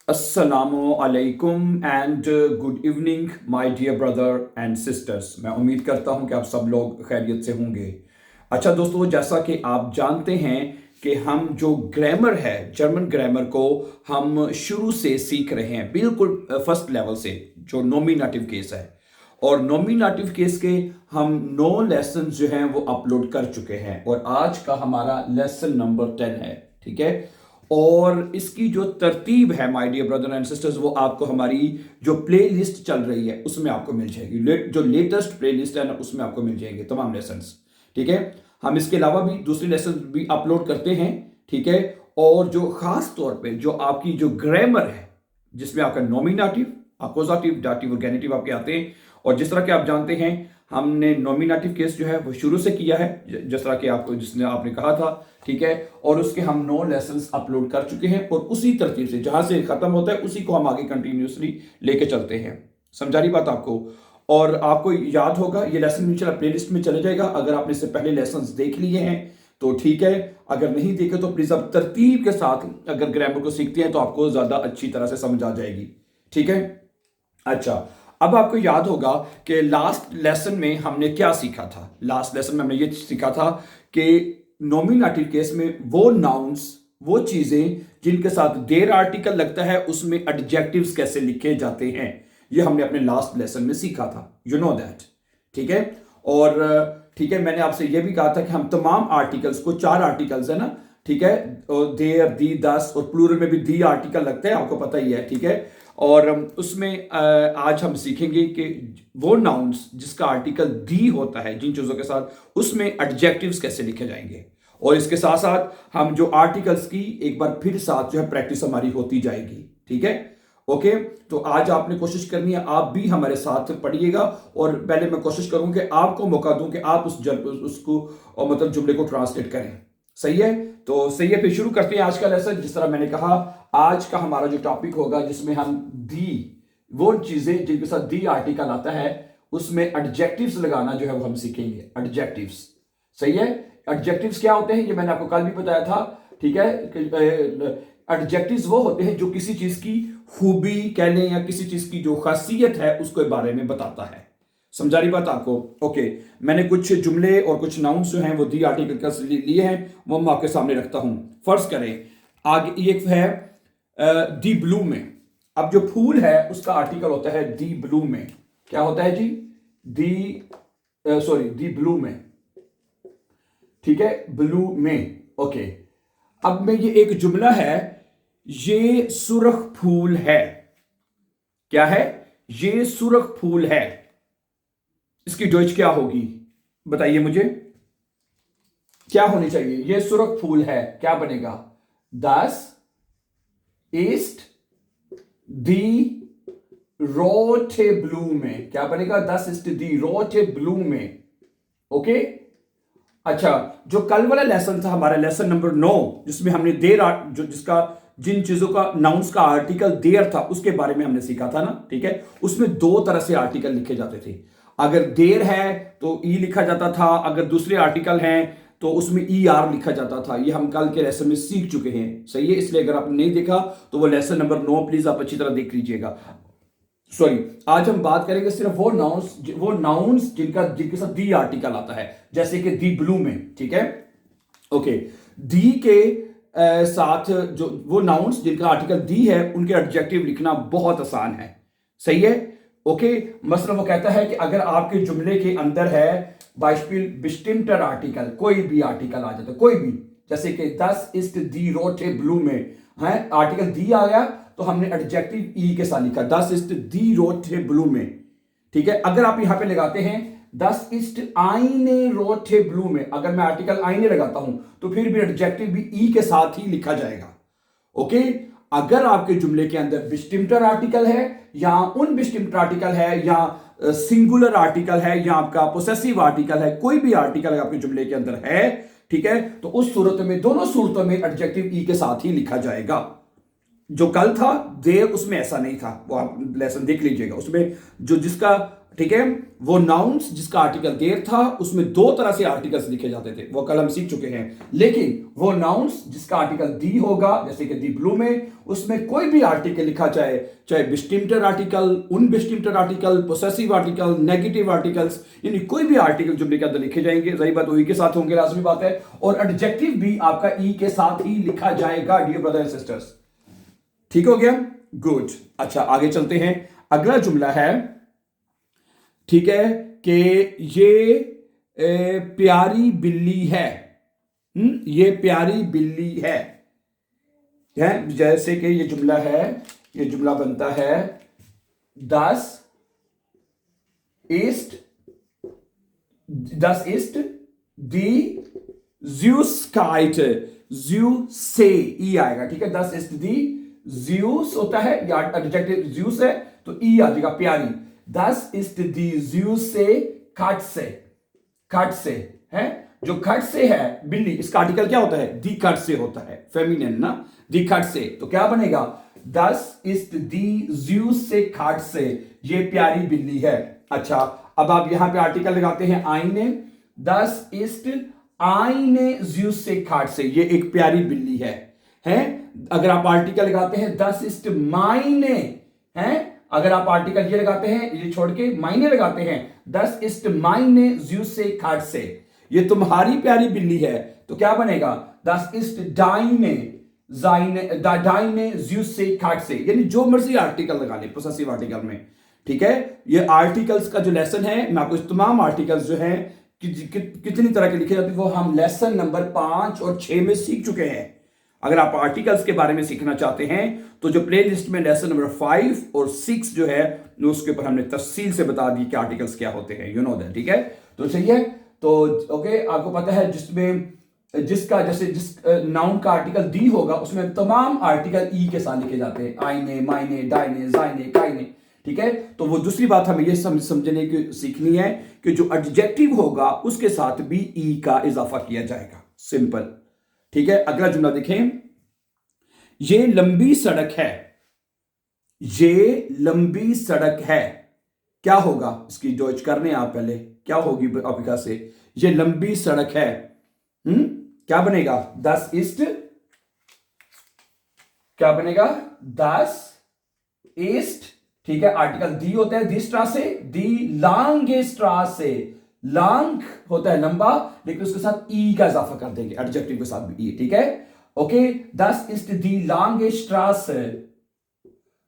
अस्सलामु अलैकुम and good evening my dear brother and sisters. मैं उम्मीद करता हूं कि आप सब लोग खैरियत से होंगे। अच्छा दोस्तों, जैसा कि आप जानते हैं कि हम जो ग्रामर है, जर्मन ग्रामर को हम शुरू से सीख रहे हैं, बिल्कुल फर्स्ट लेवल से, जो नॉमिनेटिव केस है। और नॉमिनेटिव केस के हम 9 लेसन जो हैं वो अपलोड कर चुके हैं और आज का हमारा लेसन नंबर 10 है। ठीक है, और इसकी जो तरतीब है my dear brother and sisters, वो आपको हमारी जो प्ले लिस्ट चल रही है उसमें आपको मिल जाएगी। जो लेटेस्ट प्ले लिस्ट है ना, उसमें आपको मिल जाएंगे तमाम लेसन्स। ठीक है, हम इसके अलावा भी दूसरे लेसन भी अपलोड करते हैं। ठीक है, और जो खास तौर पे जो आपकी जो ग्रामर है, जिसमें आपका नॉमिनेटिव, अपोजिटिव, दाटिव और गेनेटिव आपके आते हैं। और जिस तरह के आप जानते हैं, हमने नॉमिनेटिव केस जो है वो शुरू से किया है, जिस तरह के आपको जिसने आपने कहा था। ठीक है, और उसके हम 9 लेसन्स अपलोड कर चुके हैं और उसी तरतीब से जहां से खत्म होता है उसी को हम आगे कंटिन्यूसली लेके चलते हैं। समझा रही बात आपको? और आपको याद होगा, ये लेसन नीचे प्ले लिस्ट में चले जाएगा। अगर आपने इससे पहले लेसन्स देख लिए हैं तो ठीक है, अगर नहीं देखे तो प्लीज आप तरतीब के साथ अगर ग्रामर को सीखते हैं तो आपको ज्यादा अच्छी तरह से समझ आ जाएगी। ठीक है, अच्छा, अब आपको याद होगा कि लास्ट लेसन में हमने क्या सीखा था। लास्ट लेसन में हमने ये सीखा था कि नॉमिनेटिव केस में वो नाउन्स, वो चीजें जिनके साथ देर आर्टिकल लगता है, उसमें एडजेक्टिव्स कैसे लिखे जाते हैं, ये हमने अपने लास्ट लेसन में सीखा था। You know that. ठीक है, और ठीक है, मैंने आपसे यह भी कहा था कि हम तमाम आर्टिकल्स को, 4 आर्टिकल्स है ना, ठीक है, देर, दी, दस, और प्लूरल में भी दी आर्टिकल लगता है, आपको पता ही है। ठीक है, और उसमें आज हम सीखेंगे कि वो नाउन्स जिसका आर्टिकल दी होता है, जिन चीज़ों के साथ, उसमें एडजेक्टिव्स कैसे लिखे जाएंगे। और इसके साथ साथ हम जो आर्टिकल्स की एक बार फिर साथ जो है प्रैक्टिस हमारी होती जाएगी। ठीक है, ओके। तो आज आपने कोशिश करनी है, आप भी हमारे साथ पढ़िएगा। और पहले मैं कोशिश करूंगा कि आपको मौका दूं कि आप उसको और मतलब जुमले को ट्रांसलेट करें। सही है, तो सही है, फिर शुरू करते हैं आज का लेसन। जिस तरह मैंने कहा, आज का हमारा जो टॉपिक होगा, जिसमें हम दी, वो चीजें जिनके साथ दी आर्टिकल आता है, उसमें एडजेक्टिव्स लगाना जो है वो हम सीखेंगे। एडजेक्टिव्स, सही है। एडजेक्टिव्स क्या होते हैं ये मैंने आपको कल भी बताया था। ठीक है, एडजेक्टिव्स वो होते हैं जो किसी चीज की खूबी कह लें या किसी चीज की जो खासियत है उसके बारे में बताता है। समझा रही बात आपको? ओके, मैंने कुछ जुमले और कुछ नाउन्स जो हैं वो दी आर्टिकल का लिए हैं, वो मैं आपके सामने रखता हूं। फर्ज करें, आगे एक है दी ब्लू में। अब जो फूल है उसका आर्टिकल होता है दी ब्लू में। क्या होता है जी? दी ब्लू में। ठीक है, ब्लू में। ओके, अब में ये एक जुमला है, ये सुर्ख फूल है। क्या है? ये सुर्ख फूल है। इसकी डॉइच क्या होगी बताइए मुझे, क्या होनी चाहिए? ये सुर्ख फूल है, क्या बनेगा? दस ईस्ट दी रोटे ब्लू में। क्या बनेगा? दस ईस्ट दी रोटे ब्लू में। ओके, अच्छा, जो कल वाला लेसन था हमारा, लेसन नंबर 9, जिसमें हमने देर जो जिसका जिन चीजों का नाउन्स का आर्टिकल देर था उसके बारे में हमने सीखा था ना। ठीक है, उसमें 2 तरह से आर्टिकल लिखे जाते थे। अगर देर है तो ई लिखा जाता था, अगर दूसरे आर्टिकल हैं तो उसमें ई आर लिखा जाता था। ये हम कल के लेसन में सीख चुके हैं। सही है, इसलिए अगर आपने नहीं देखा तो वो लेसन नंबर 9 प्लीज आप अच्छी तरह देख लीजिएगा। सॉरी, आज हम बात करेंगे सिर्फ वो नाउन्स जिनके साथ दी आर्टिकल आता है, जैसे कि दी ब्लू में। ठीक है, ओके, दी के साथ जो वो नाउन्स जिनका आर्टिकल दी है, उनके एडजेक्टिव लिखना बहुत आसान है। सही है, ओके। मसलन वो कहता है कि अगर आपके जुमले के अंदर है बाइस्पिल बिस्टिमटर आर्टिकल, कोई भी आर्टिकल आ जाता है, कोई भी, जैसे कि 10 इस्ट दी रोटे ब्लू में है, आर्टिकल दी आ गया तो हमने एडजेक्टिव ई के साथ लिखा, 10 इस्ट दी रोटे ब्लू में। ठीक है, अगर आप यहां पे लगाते हैं 10 इस्ट आईने रोटे ब्लू में, अगर मैं आर्टिकल आईने लगाता हूं तो फिर भी एडजेक्टिव भी ई के साथ ही लिखा जाएगा। ओके, अगर आपके जुमले के अंदर बिस्टिमटर आर्टिकल है या उन बिस्टिमटर आर्टिकल है या सिंगुलर आर्टिकल है या आपका पोसेसिव आर्टिकल है, कोई भी आर्टिकल आपके जुमले के अंदर है, ठीक है, तो उस सूरत में, दोनों सूरतों में एडजेक्टिव ई के साथ ही लिखा जाएगा। जो कल था देर, उसमें ऐसा नहीं था, वो आप लेसन देख लीजिएगा। उसमें जो जिसका ठीक है, वो नाउन्स जिसका आर्टिकल देर था उसमें दो तरह से आर्टिकल्स लिखे जाते थे, वो कल हम सीख चुके हैं। लेकिन वो नाउन्स जिसका आर्टिकल दी होगा, जैसे कि दी ब्लू में, उसमें कोई भी आर्टिकल लिखा जाए, चाहे बिस्टिम्टर आर्टिकल, उनबिस्टिम्टर article, possessive article, negative articles, यानी कोई भी आर्टिकल जुमले के अंदर लिखे जाएंगे, सही बात ई के साथ होंगे, लाजमी बात है। और एडजेक्टिव भी आपका ई के साथ ही लिखा जाएगा डियर ब्रदर एंड सिस्टर्स। ठीक हो गया, गुड। अच्छा आगे चलते हैं, अगला जुमला है, ठीक है, कि ये प्यारी बिल्ली है। ये प्यारी बिल्ली है, जैसे कि ये जुमला है, ये जुमला बनता है 10 ist die Süßigkeit, ज़्यू से ई आएगा, ठीक है। 10 ist die Süß होता है, या एडजेक्टिव Süß है तो ई आ जाएगा, प्यारी। 10 ist die Süße Katze, Katze है, जो Katze है बिल्ली, इसका आर्टिकल क्या होता है, die Katze होता है, फेमिनिन ना, die Katze, तो क्या बनेगा, 10 ist die Süße Katze, ये प्यारी बिल्ली है। अच्छा अब आप यहां पे आर्टिकल लगाते हैं आईने, 10 ist eine Süße Katze, ये एक प्यारी बिल्ली है। अगर आप आर्टिकल लगाते हैं 10 ist meine, है, अगर आप आर्टिकल ये लगाते हैं, ये छोड़ के मायने लगाते हैं, 10 ist meine Süße Katze, ये तुम्हारी प्यारी बिल्ली है, तो क्या बनेगा, 10 ist deine Süße Katze, यानी जो मर्जी आर्टिकल लगा ले पोसेसिव आर्टिकल में। ठीक है, ये आर्टिकल्स का जो लेसन है, मैं आपको इस तमाम आर्टिकल्स जो हैं कितनी तरह के लिखे जाते हैं वो हम लेसन नंबर 5 और 6 में सीख चुके हैं। अगर आप आर्टिकल्स के बारे में सीखना चाहते हैं तो जो प्ले लिस्ट में लेसन नंबर 5 और 6 जो है उसके ऊपर हमने तफसील से बता दी कि आर्टिकल्स क्या होते हैं, यू नो दैट। ठीक है, तो सही है, तो ओके, आपको पता है जिसमें जिसका जैसे जिस नाउन का आर्टिकल दी होगा उसमें तमाम आर्टिकल ई के साथ लिखे जाते हैं, आईने, मायने, डायने, जायने, कायने। ठीक है, तो वो दूसरी बात हमें ये समझने की सीखनी है कि जो एडजेक्टिव होगा उसके साथ भी ई का इजाफा किया जाएगा, सिंपल। ठीक है, अगला जुमला देखें, ये लंबी सड़क है, ये लंबी सड़क है, क्या होगा इसकी जोच करने आप पहले, क्या होगी आपके से, ये लंबी सड़क है, क्या बनेगा, 10 ist, क्या बनेगा, 10 ist, ठीक है, आर्टिकल दी होता है दी स्ट्रासे, दी लांगे स्ट्रासे, लांग होता है लंबा, लेकिन उसके साथ ई का इजाफा कर देंगे, एडजेक्टिव के साथ भी ई। ठीक है, okay, 10 ist die lange Straße,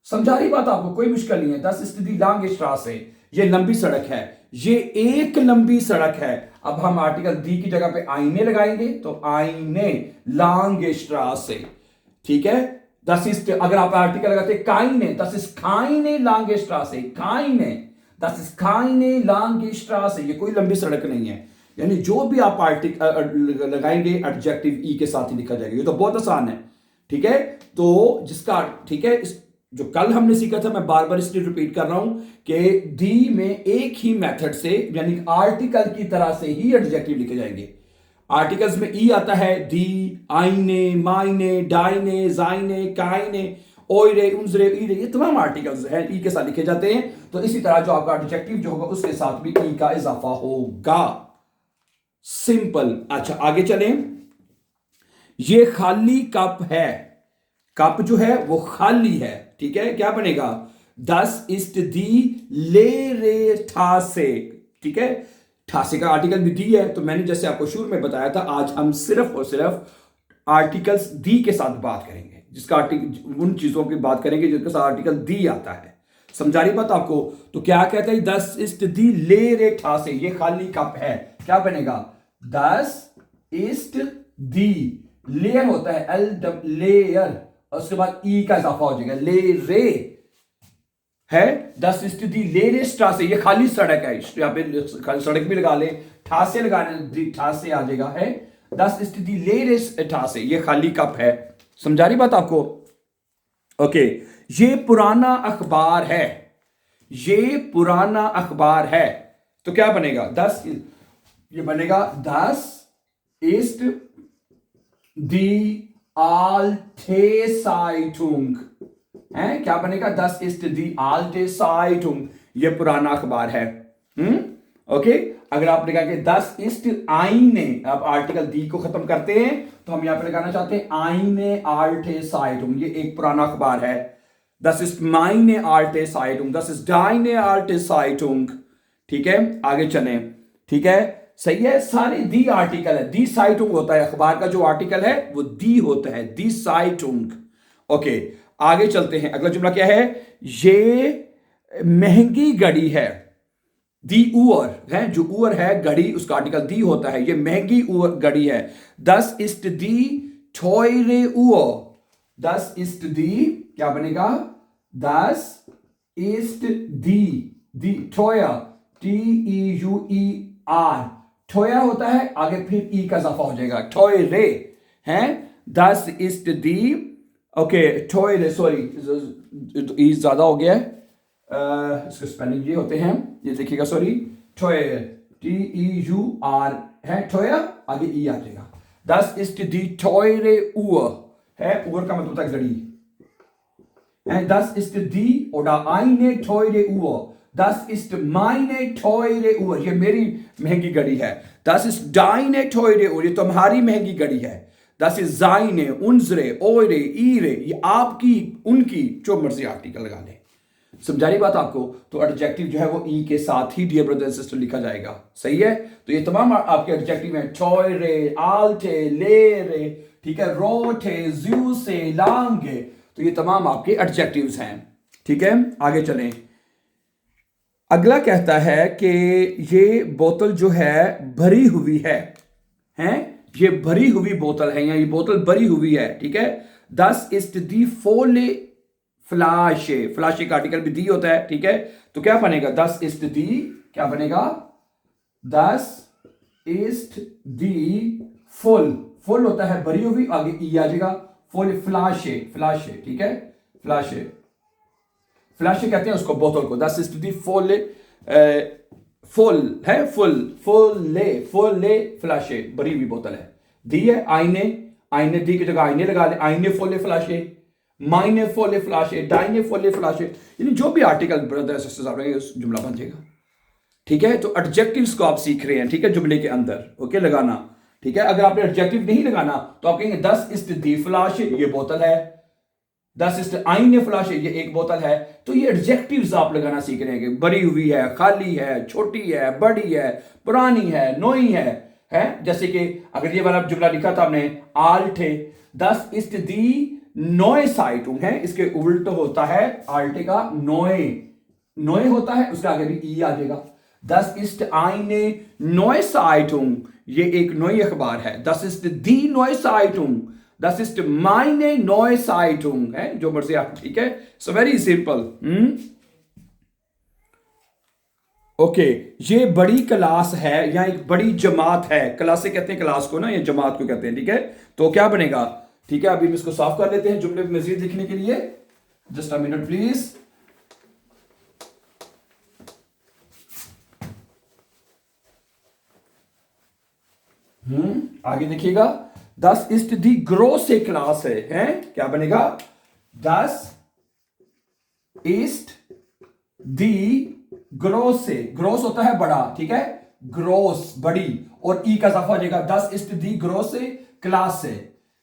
समझा रही बात आपको, कोई मुश्किल नहीं है। 10 ist die lange Straße, ये लंबी सड़क है, ये एक लंबी सड़क है। अब हम आर्टिकल दी की जगह पे आईने लगाएंगे, तो आईने लांगे Straße, ठीक है। 10 ist, अगर आप आर्टिकल लगाते काइने, 10 ist keine lange Straße, काइने, 10 ist keine lange Straße, ये कोई लंबी सड़क नहीं है। यानी जो भी आप आर्टिकल लगाएंगे एडजेक्टिव ई के साथ ही लिखा जाएगा, ये तो बहुत आसान है। ठीक है, तो जिसका, ठीक है, जो कल हमने सीखा था, मैं बार बार इसलिए रिपीट कर रहा हूं कि दी में एक ही मेथड से, यानी आर्टिकल की तरह से ही एडजेक्टिव लिखे जाएंगे। आर्टिकल्स में ई आता है, दी, आईने, मायने, डायने, जायने, कायने, ओइरे, उनजरे, ईरे, ये तमाम आर्टिकल्स हैं ई के साथ लिखे जाते हैं। तो इसी तरह जो आपका एडजेक्टिव जो होगा उसके साथ भी ई का इजाफा होगा, सिंपल। अच्छा आगे चलें, ये खाली कप है, कप जो है वो खाली है, ठीक है, क्या बनेगा, 10 ist die leere Tasse, ठीक है, ठासे का आर्टिकल भी दी है, तो मैंने जैसे आपको शुरू में बताया था, आज हम सिर्फ और सिर्फ आर्टिकल्स दी के साथ बात करेंगे, जिसका आर्टिकल, उन चीजों की बात करेंगे जिसके साथ आर्टिकल दी आता है। समझा रही बात आपको, तो क्या कहता है, 10 ist die leere Tasse, ये खाली कप है, क्या बनेगा, 10 ist die, लेयर होता है एल लेयर, और उसके बाद ई का इजाफा हो जाएगा, ले रे है, 10 ist die leere Straße, ये खाली सड़क है, यहाँ पे खाली सड़क भी लगा ले, ठासे लगाने, ठासे आ जाएगा, है 10 ist die leere Straße, ये खाली कप है। समझा रही बात आपको, ओके। ये पुराना अखबार है, ये पुराना अखबार है, तो क्या बनेगा, 10, ये बनेगा 10 ist die alte Zeitung, है, क्या बनेगा, 10 ist die alte Zeitung, ये पुराना अखबार है। ओके अगर आप लिखा कि दस इस्ट आईने, आप आर्टिकल दी को खत्म करते हैं तो हम यहां पे लगाना चाहते हैं आईने आल्टे साइटुम, ये एक पुराना अखबार है। दस इस्ट माइने आल्टे साइटुम, दस इस्ट डाइने आल्टे साइटुम। ठीक है आगे चलें। ठीक है सही है, सारे दी आर्टिकल है, दी साइटुंग होता है, अखबार का जो आर्टिकल है वो दी होता है, दी साइटुंग। ओके आगे चलते हैं, अगला जुमला क्या है, ये महंगी घड़ी है। दी उअर है, जो उअर है घड़ी, उसका आर्टिकल दी होता है, ये महंगी उअर घड़ी है। दस इस्ट दी थोयरे उअर, दस इस्ट दी क्या बनेगा, दस इस्ट दी थोया, TEUER, ठोया होता है, आगे फिर ई का इजाफा हो जाएगा, ठोय रे हैं, दस इस्ट दी, ओके ठोय रे, सॉरी ई ज्यादा हो गया है, इसके स्पेलिंग ये होते हैं, ये देखिएगा, सॉरी ठोय, TEUR है ठोया, आगे ई आ जाएगा। दस इस्ट दी ठोय रे उअर है, उअर का मतलब होता है घड़ी है। दस इस्ट दी ओडा आईने ठोय रे उअर, दस इस्ट माइने ठोयरे उर, ये मेरी महंगी घड़ी है। दस इस्ट डाइने ठोयरे उर, ये तुम्हारी महंगी घड़ी है। दस इस्ट जाइने उनजरे ओरे ईरे, ये आपकी उनकी, जो मर्जी आर्टिकल लगा ले। समझा रही बात आपको? तो एडजेक्टिव जो है वो ई के साथ ही डियर ब्रदर एंड सिस्टर लिखा जाएगा, सही है। तो ये तमाम आपके एडजेक्टिव हैं, ठोयरे, आल्टे, लेरे, ठीक है, रोटे, ज्यूसे, लांगे, तो ये तमाम आपके एडजेक्टिव्स हैं। ठीक है आगे चलें। अगला कहता है कि ये बोतल जो है भरी हुई है, हैं, ये भरी हुई बोतल है, या ये बोतल भरी हुई है। ठीक है, दस इस्ट दी फोले फ्लाशे, फ्लाशे का आर्टिकल भी दी होता है। ठीक है, तो क्या बनेगा, दस इस्ट दी क्या बनेगा, दस इस्ट दी फुल, फुल होता है भरी हुई, आगे ई आ जाएगा, फुल फ्लाशे, फ्लाशे, ठीक है, फ्लाशे, फ्लैश कहते हैं उसको बोतल को। दस इस्ट दी फुल, फुल है, फुल ले फ्लैशे, भरी हुई बोतल है। दी है आईने, आईने दी की जगह आईने लगा ले, आईने फोले फ्लैशे, माइने फोले फ्लैशे, डाइने फोले फ्लैशे, यानी जो भी आर्टिकल ब्रदर सिस्टर्स आप रहेंगे उस जुमला बन जाएगा। ठीक है, तो एडजेक्टिव्स को आप सीख रहे हैं, ठीक है, जुमले के अंदर ओके लगाना। ठीक है, अगर आपने एडजेक्टिव नहीं लगाना तो आप कहेंगे दस इस्ट दी फ्लैशे, ये बोतल है, दस इस्ट आईने फ्लाशे, ये एक बोतल है। तो ये एडजेक्टिव्स आप लगाना सीख रहे हैं, भरी हुई है, खाली है, छोटी है, बड़ी है, पुरानी है, नई है। जैसे कि अगर ये वाला जुमला लिखा था हमने, आल्टे, दस इस्ट दी नोए साइटुंग है, इसके उल्ट होता है आल्टे का नोए, नोए होता है, उसके आगे भी ई आ जाएगा। दस इस्ट आईने नोए साइटुंग, ये एक नई अखबार है। दस इस्ट दी नोए साइटुंग, दस इस्ट माइने नोए साइटुंग है, जो मर्जी आप, ठीक है, सो वेरी सिंपल। ओके, ये बड़ी क्लास है या एक बड़ी जमात है, क्लास से कहते हैं क्लास को ना, ये जमात को कहते हैं। ठीक है, तो क्या बनेगा, ठीक है, अभी हम इसको साफ कर लेते हैं जुमले में मजीद लिखने के लिए, जस्ट अ मिनट प्लीज। आगे देखिएगा, दस इस्ट दी ग्रोस से क्लास है, क्या बनेगा, दस ईस्ट दी ग्रोस से, ग्रोस होता है बड़ा, ठीक है, ग्रोस बड़ी, और ई का इजाफा हो जाएगा, दस ईस्ट दी ग्रोस से क्लास से।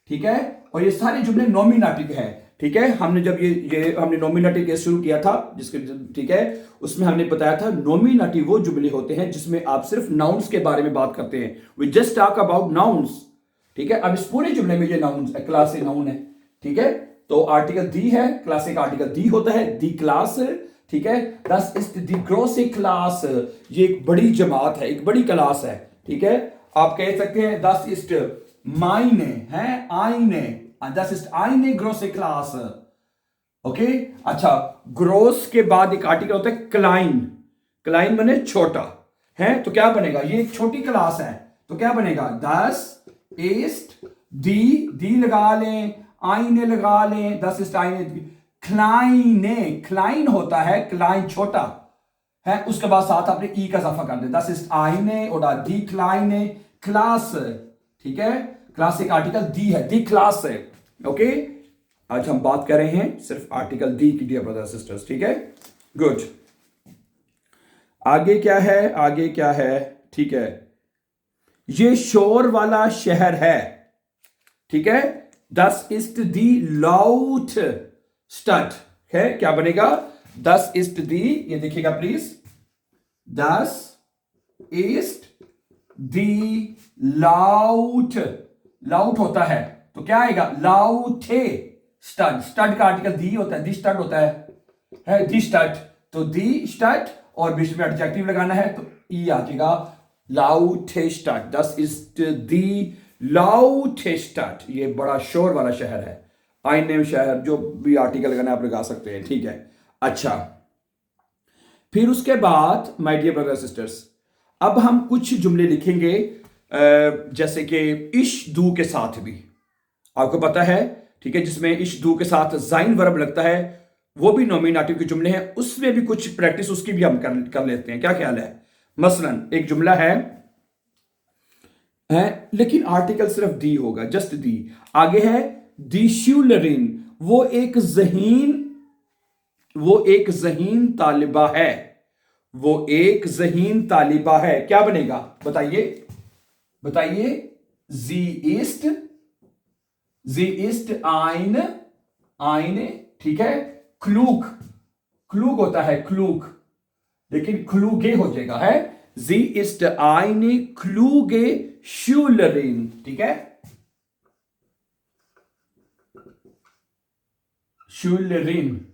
ठीक है, और ये सारे जुमले नॉमिनेटिव है। ठीक है, हमने जब ये हमने नॉमिनेटिव के शुरू किया था जिसके, ठीक है, उसमें हमने बताया था नॉमिनेटिव वो जुमले होते हैं जिसमें आप सिर्फ नाउन्स के बारे में बात करते हैं, we just talk about nouns. ठीक है, अब इस पूरे जुमले में ये नाउन क्लास से नाउन है। ठीक है, तो आर्टिकल दी है, क्लास का आर्टिकल दी होता है, दी क्लास। ठीक है, दस इस्ट दी ग्रोस क्लास, ये एक बड़ी जमात है, एक बड़ी क्लास है। ठीक है, आप कह सकते हैं दस इस्ट माइने है, आईने, दस इस्ट आईने ग्रोस क्लास। ओके, अच्छा, ग्रोस के बाद एक आर्टिकल होता है क्लाइन, क्लाइन बने छोटा है, तो क्या बनेगा, ये एक छोटी क्लास है, तो क्या बनेगा, दस ईस्ट दी लगा लें, आईने लगा लें, दस ईस्ट आईने, क्लाइने, क्लाइन होता है, क्लाइन छोटा है, उसके बाद साथ आपने ई का इजाफा कर दे, दस ईस्ट आईने और दी क्लाइने क्लास। ठीक है, क्लास एक आर्टिकल दी है, दी क्लास है। ओके, आज हम बात कर रहे हैं सिर्फ आर्टिकल दी की डियर ब्रदर्स सिस्टर्स। ठीक है, गुड। आगे क्या है, आगे क्या है, ठीक है, ये शोर वाला शहर है, ठीक है। दस इस्ट दी लाउड स्टड है, क्या बनेगा, दस इस्ट दी, ये देखिएगा प्लीज, दस ईस्ट दी लाउड, लाउड होता है तो क्या आएगा, लाउथे स्टड, स्टड का आर्टिकल दी होता है, दी स्टड होता है दी स्टड, तो दी स्टड और बीच में एडजेक्टिव लगाना है तो ई आ जाएगा, लाउथे स्टड, दस इस्ट दी लाउथे स्टड, ये बड़ा शोर वाला शहर है, आई नेम शहर, जो भी आर्टिकल लगाना आप लगा सकते हैं, ठीक है। अच्छा, फिर उसके बाद माय डियर ब्रदर्स सिस्टर्स, अब हम कुछ जुमले लिखेंगे जैसे कि इश दू के साथ भी, आपको पता है, ठीक है, जिसमें इश दू के साथ जाइन वर्ब लगता है, वो भी नॉमिनेटिव के जुमले हैं, उसमें भी कुछ प्रैक्टिस उसकी भी हम कर लेते हैं, क्या ख्याल है। मसलन एक जुमला है लेकिन आर्टिकल सिर्फ दी होगा, जस्ट दी, आगे है दी श्यूलरिन, वो एक जहीन तालिबा है, वो एक जहीन तालिबा है, क्या बनेगा, बताइए बताइए, जी इस्ट आइन, आइन, ठीक है, क्लूक, क्लूक होता है क्लूक, लेकिन क्लूगे हो जाएगा, है जी इस्ट आइन क्लूगे श्यूलरिन, ठीक है, श्यूलरिन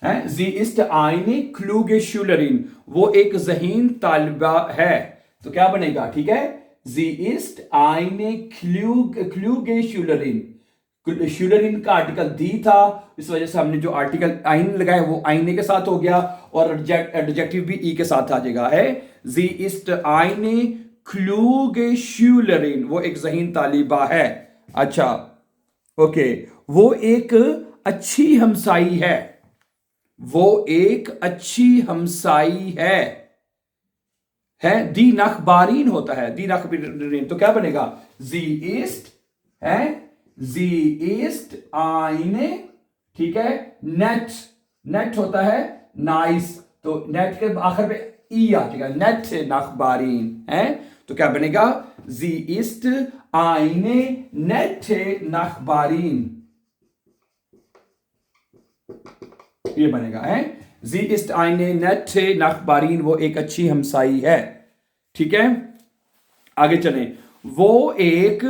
है, जी इस्ट आइने क्लूगे श्यूलरिन, वो एक जहीन तालिबा है, तो क्या बनेगा, ठीक है, जी इस्ट आइने क्लूगे श्यूलरिन, श्यूलरिन का आर्टिकल दी था, इस वजह से हमने जो आर्टिकल आइन लगाया वो आईने के साथ हो गया, और एडजेक्टिव भी ई के साथ आ जाएगा, है जी इस्ट आइने क्लूगे श्यूलरिन, वो एक जहीन तालिबा है। अच्छा ओके, वो एक अच्छी हमसाई है, वो एक अच्छी हमसाई है दी नखबारीन होता है, दी नखबारीन, तो क्या बनेगा, जी ईस्ट है, जी ईस्ट आईने, ठीक है, नेट, नेट होता है नाइस, तो नेट के आखिर पे ई आ जाएगा, नेट नखबारीन है, तो क्या बनेगा, जी ईस्ट आईने नेट नखबारीन, ये बनेगा, है जी इस्ट आईने नेट नखबारीन, वो एक अच्छी हमसाई है, ठीक है। आगे चलें, वो एक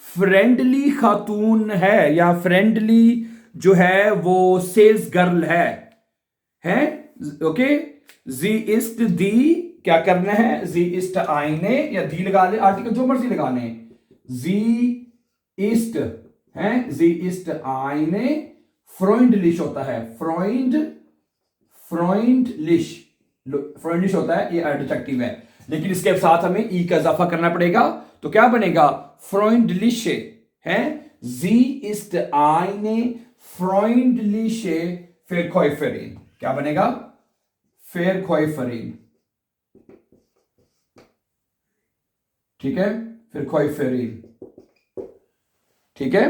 फ्रेंडली खातून है, या फ्रेंडली जो है वो सेल्स गर्ल है ओके, जी इस्ट दी, क्या करना है, जी इस्ट आईने या दी लगा ले, आर्टिकल जो मर्जी लगाने, जी इस्ट है, जी इस्ट आईने फ्रोइंडलिश होता है, फ्रोइंडलिश होता है, ये एडजेक्टिव है, लेकिन इसके साथ हमें ई का इजाफा करना पड़ेगा, तो क्या बनेगा, फ्रोइंडलिश है, जी इस्ट आईने फ्रोइंडलिश फेरखोइफरिन, क्या बनेगा, फेरखोइफरिन, ठीक है, फेरखोइफरिन, ठीक है,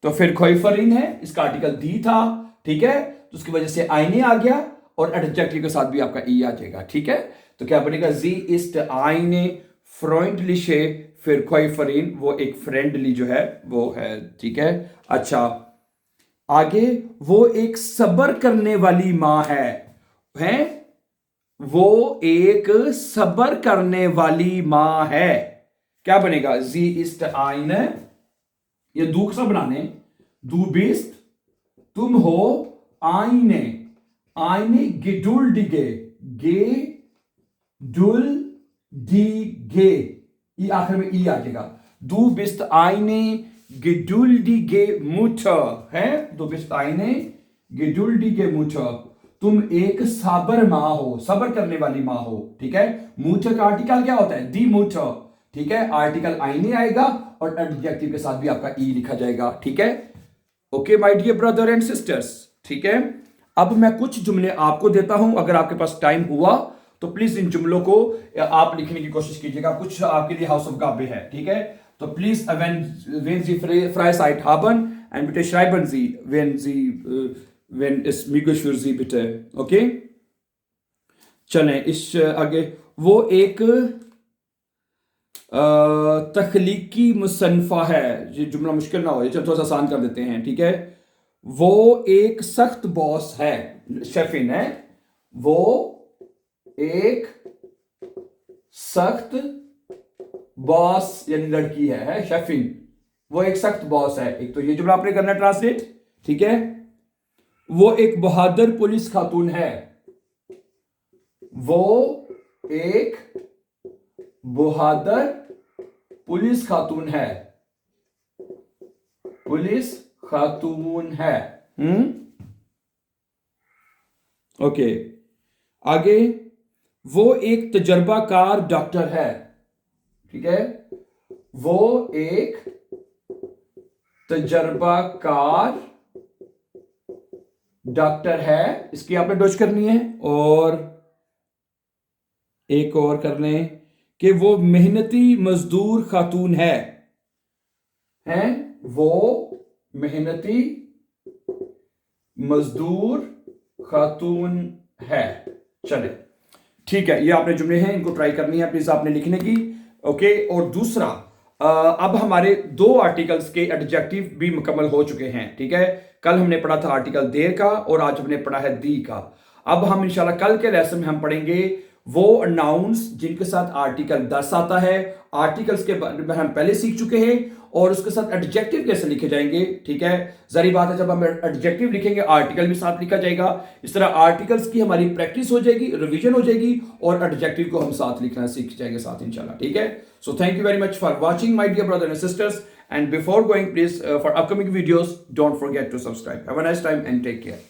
तो फिर खोइफरिन है, इसका आर्टिकल दी था, ठीक है, तो उसकी वजह से आईने आ गया, और एडजेक्टिव के साथ भी आपका ई आ जाएगा, ठीक है, तो क्या बनेगा, जी इस्ट आईने फ्रोइंडलिशे फिर खोइफरिन, वो एक फ्रेंडली जो है वो है, ठीक है। अच्छा आगे, वो एक सब्र करने वाली मां है, वो एक सब्र करने वाली मां है, क्या बनेगा, जी इस्ट आईने, ये दू कसा बनाने, दू बिस्ट, तुम हो आईने, आईने गेडुल्डिगे, गे डुल डी गे, ये आखिर में ई आ जाएगा, दू बिस्ट आईने गेडुल्डिगे मुटर है, दू बिस्ट आईने गेडुल्डिगे मुटर, तुम एक साबर मां हो, सबर करने वाली मां हो, ठीक है, मुटर का आर्टिकल क्या होता है, दी मुटर, ठीक है, आर्टिकल आईने आएगा और एडजेक्टिव के साथ भी आपका ई लिखा जाएगा, ठीक है। Okay my dear brother and sisters, ठीक है, अब मैं कुछ जुमले आपको देता हूं, अगर आपके पास टाइम हुआ तो प्लीज इन जुमलों को आप लिखने की कोशिश कीजिएगा, कुछ आपके लिए हाउस ऑफ गाबे है, ठीक है, तो please wenn Sie Freizeit haben and bitte schreiben Sie wenn es möglich für Sie bitte, okay, चलें इस आगे, वो एक तख्लीकी मुसन्फ़ा है। ये जुमला मुश्किल ना हो, ये थोड़ा सा आसान कर देते हैं, ठीक है। वो एक सख्त बॉस है, शेफिन है, वो एक सख्त बॉस यानी लड़की है शेफिन, वो एक सख्त बॉस है। एक तो ये जुमला आपने करना ट्रांसलेट, ठीक है। वो एक बहादुर पुलिस खातून है, वो एक बहादुर पुलिस खातून है, पुलिस खातून है। ओके, आगे, वो एक तजर्बाकार डॉक्टर है, ठीक है। वो एक तजर्बाकार डॉक्टर है, इसकी आपने डोज करनी है। और एक और कर लें कि वो मेहनती मजदूर खातून है, हैं, वो मेहनती मजदूर खातून है। चले, ठीक है, ये आपने जुमले हैं, इनको ट्राई करनी है प्लीज आपने लिखने की। ओके, और दूसरा, अब हमारे 2 आर्टिकल्स के एडजेक्टिव भी मुकम्मल हो चुके हैं, ठीक है। कल हमने पढ़ा था आर्टिकल देर का और आज हमने पढ़ा है दी का। अब हम इंशाल्लाह कल के लेसन में हम पढ़ेंगे वो नाउन्स जिनके साथ आर्टिकल 10 आता है। आर्टिकल्स के बारे में हम पहले सीख चुके हैं और उसके साथ एडजेक्टिव कैसे लिखे जाएंगे, ठीक है। जारी बात है, जब हम एडजेक्टिव लिखेंगे आर्टिकल भी साथ लिखा जाएगा। इस तरह आर्टिकल्स की हमारी प्रैक्टिस हो जाएगी, रिवीजन हो जाएगी और एडजेक्टिव को हम साथ लिखना सीख जाएंगे साथ इंशाल्लाह, ठीक है। So thank you very much for watching my dear brother and sisters, and before going please for upcoming videos don't forget to subscribe. Have a nice time and take care.